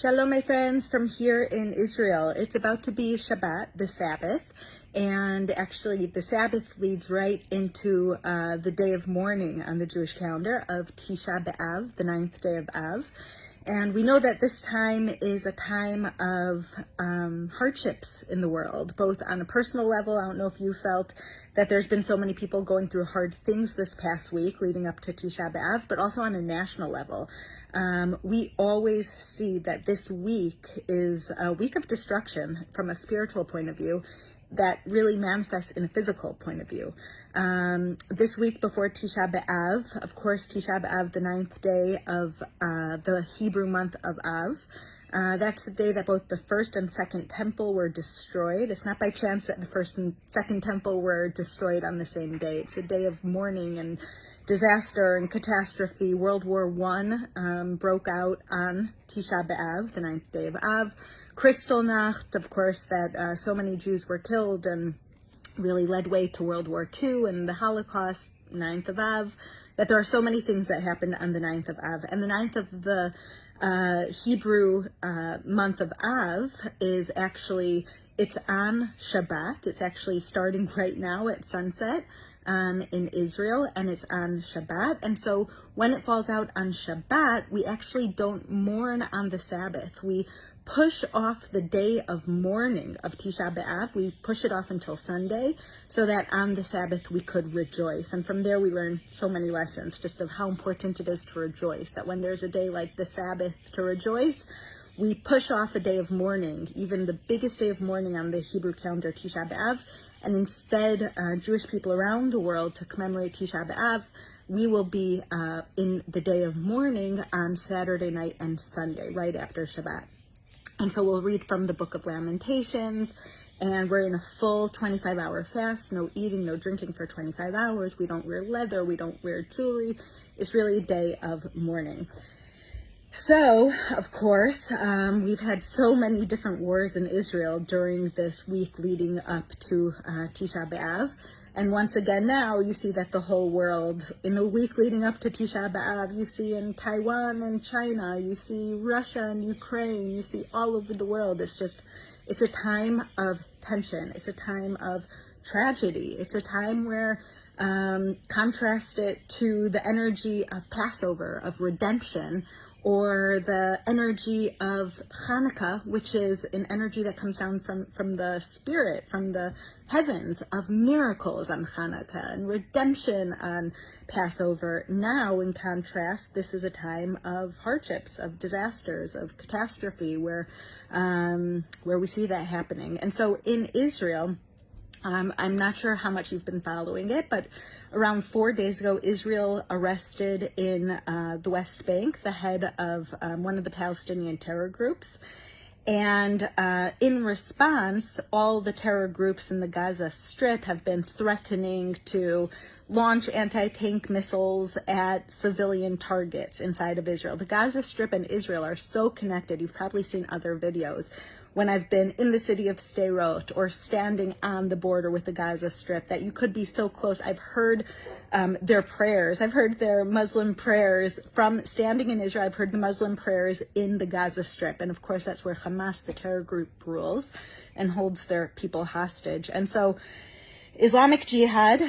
Shalom, my friends, from here in Israel. It's about to be Shabbat, the Sabbath, and actually the Sabbath leads right into the day of mourning on the Jewish calendar of Tisha B'Av, the 9th day of Av. And we know that this time is a time of hardships in the world, both on a personal level. I don't know if you felt that there's been so many people going through hard things this past week leading up to Tisha B'Av, but also on a national level. We always see that this week is a week of destruction from a spiritual point of view that really manifests in a physical point of view. This week before Tisha B'Av, of course, Tisha B'Av, the 9th day of the Hebrew month of Av, that's the day that both the first and second temple were destroyed. It's not by chance that the first and second temple were destroyed on the same day. It's a day of mourning and disaster and catastrophe. World War I broke out on Tisha B'Av, the 9th day of Av. Kristallnacht, of course, that so many Jews were killed and really led way to World War II and the Holocaust, 9th of Av, that there are so many things that happened on the 9th of Av. And the 9th of the Hebrew month of Av is actually, it's on Shabbat. It's actually starting right now at sunset in Israel, and it's on Shabbat. And so when it falls out on Shabbat, we actually don't mourn on the Sabbath. We push off the day of mourning of Tisha B'Av. We push it off until Sunday so that on the Sabbath we could rejoice. And from there we learn so many lessons just of how important it is to rejoice, that when there's a day like the Sabbath to rejoice, we push off a day of mourning, even the biggest day of mourning on the Hebrew calendar, Tisha B'Av, and instead Jewish people around the world, to commemorate Tisha B'Av, we will be in the day of mourning on Saturday night and Sunday, right after Shabbat. And so we'll read from the book of Lamentations, and we're in a full 25-hour fast, no eating, no drinking for 25 hours. We don't wear leather, we don't wear jewelry. It's really a day of mourning. So, of course, we've had so many different wars in Israel during this week leading up to Tisha B'Av. And once again now, you see that the whole world, in the week leading up to Tisha B'Av, you see in Taiwan and China, you see Russia and Ukraine, you see all over the world. It's a time of tension. It's a time of tragedy. It's a time where, contrast it to the energy of Passover, of redemption, or the energy of Hanukkah, which is an energy that comes down from the spirit, from the heavens, of miracles on Hanukkah and redemption on Passover. Now, in contrast, this is a time of hardships, of disasters, of catastrophe, where we see that happening. And so in Israel, I'm not sure how much you've been following it, but around 4 days ago, Israel arrested in the West Bank the head of one of the Palestinian terror groups. And in response, all the terror groups in the Gaza Strip have been threatening to launch anti-tank missiles at civilian targets inside of Israel. The Gaza Strip and Israel are so connected. You've probably seen other videos when I've been in the city of Sderot or standing on the border with the Gaza Strip, that you could be so close. I've heard their prayers. I've heard their Muslim prayers from standing in Israel. I've heard the Muslim prayers in the Gaza Strip. And of course, that's where Hamas, the terror group, rules and holds their people hostage. And so Islamic Jihad,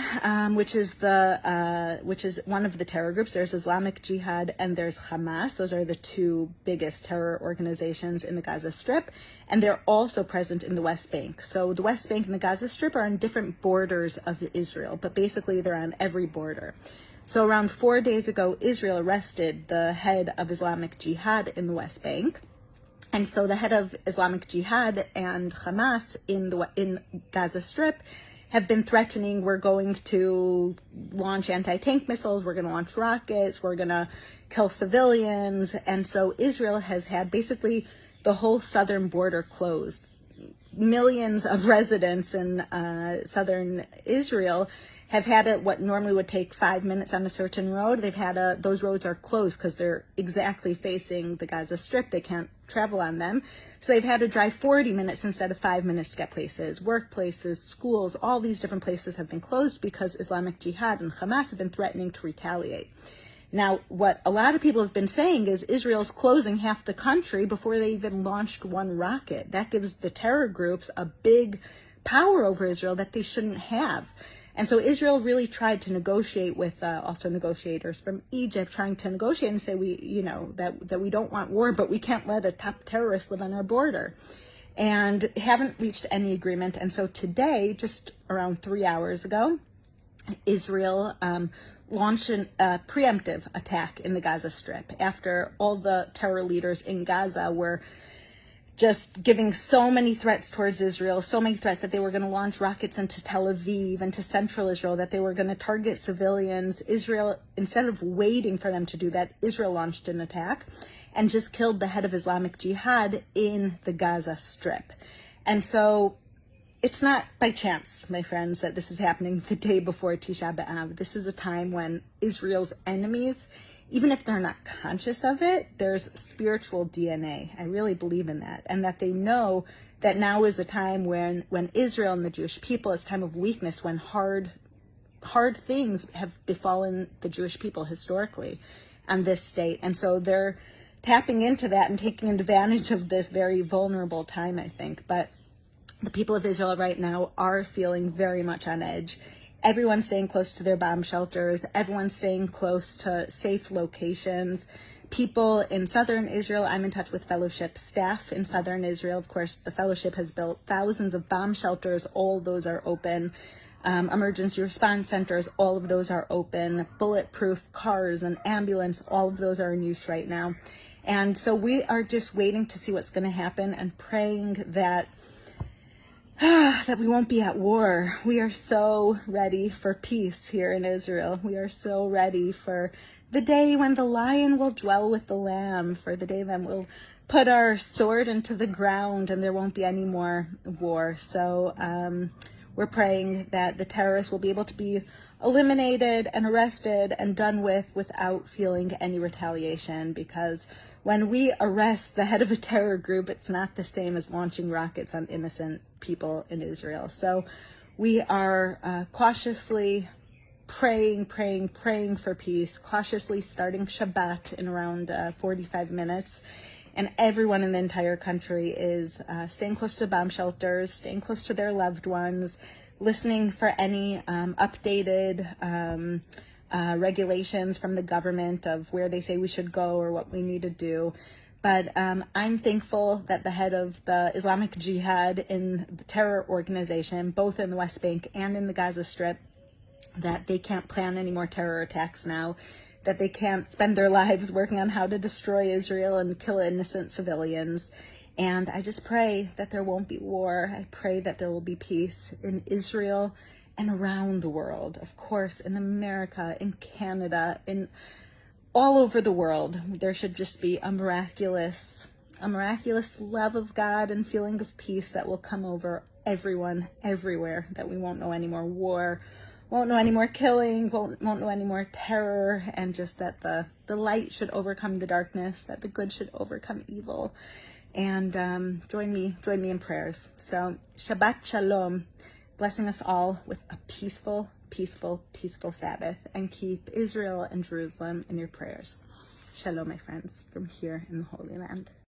which is one of the terror groups. There's Islamic Jihad and there's Hamas. Those are the two biggest terror organizations in the Gaza Strip, and they're also present in the West Bank. So the West Bank and the Gaza Strip are on different borders of Israel, but basically they're on every border. So around 4 days ago, Israel arrested the head of Islamic Jihad in the West Bank. And so the head of Islamic Jihad and Hamas in Gaza Strip have been threatening, we're going to launch anti-tank missiles, we're going to launch rockets, we're going to kill civilians. And so Israel has had basically the whole southern border closed. Millions of residents in southern Israel have had it, what normally would take 5 minutes on a certain road. They've had those roads are closed because they're exactly facing the Gaza Strip. They can't travel on them. So they've had to drive 40 minutes instead of 5 minutes to get places. Workplaces, schools, all these different places have been closed because Islamic Jihad and Hamas have been threatening to retaliate. Now, what a lot of people have been saying is Israel's closing half the country before they even launched one rocket. That gives the terror groups a big power over Israel that they shouldn't have. And so Israel really tried to negotiate with also negotiators from Egypt, trying to negotiate and say that we don't want war, but we can't let a top terrorist live on our border, and haven't reached any agreement. And so today, just around 3 hours ago, Israel launched a preemptive attack in the Gaza Strip after all the terror leaders in Gaza were just giving so many threats towards Israel, so many threats that they were going to launch rockets into Tel Aviv, into central Israel, that they were going to target civilians. Israel, instead of waiting for them to do that, Israel launched an attack and just killed the head of Islamic Jihad in the Gaza Strip. And so it's not by chance, my friends, that this is happening the day before Tisha B'Av. This is a time when Israel's enemies, even if they're not conscious of it, there's spiritual DNA. I really believe in that. And that they know that now is a time when Israel and the Jewish people is a time of weakness, when hard things have befallen the Jewish people historically on this state. And so they're tapping into that and taking advantage of this very vulnerable time, I think. But the people of Israel right now are feeling very much on edge. Everyone's staying close to their bomb shelters. Everyone's staying close to safe locations. People in southern Israel, I'm in touch with fellowship staff in southern Israel. Of course, the fellowship has built thousands of bomb shelters. All those are open. Emergency response centers, all of those are open. Bulletproof cars and ambulance, all of those are in use right now. And so we are just waiting to see what's going to happen and praying that we won't be at war. We are so ready for peace here in Israel. We are so ready for the day when the lion will dwell with the lamb, for the day then we'll put our sword into the ground and there won't be any more war. So we're praying that the terrorists will be able to be eliminated and arrested and done with without feeling any retaliation, because when we arrest the head of a terror group, it's not the same as launching rockets on innocent people in Israel. So we are cautiously praying for peace, cautiously starting Shabbat in around 45 minutes. And everyone in the entire country is staying close to bomb shelters, staying close to their loved ones, listening for any updated regulations from the government of where they say we should go or what we need to do. But I'm thankful that the head of the Islamic Jihad in the terror organization, both in the West Bank and in the Gaza Strip, that they can't plan any more terror attacks now, that they can't spend their lives working on how to destroy Israel and kill innocent civilians. And I just pray that there won't be war. I pray that there will be peace in Israel and around the world. Of course, in America, in Canada, in all over the world. There should just be a miraculous love of God and feeling of peace that will come over everyone, everywhere, that we won't know any more war, won't know any more killing, won't know any more terror, and just that the light should overcome the darkness, that the good should overcome evil. And join me in prayers. So Shabbat Shalom, blessing us all with a peaceful Sabbath, and keep Israel and Jerusalem in your prayers. Shalom, my friends, from here in the Holy Land.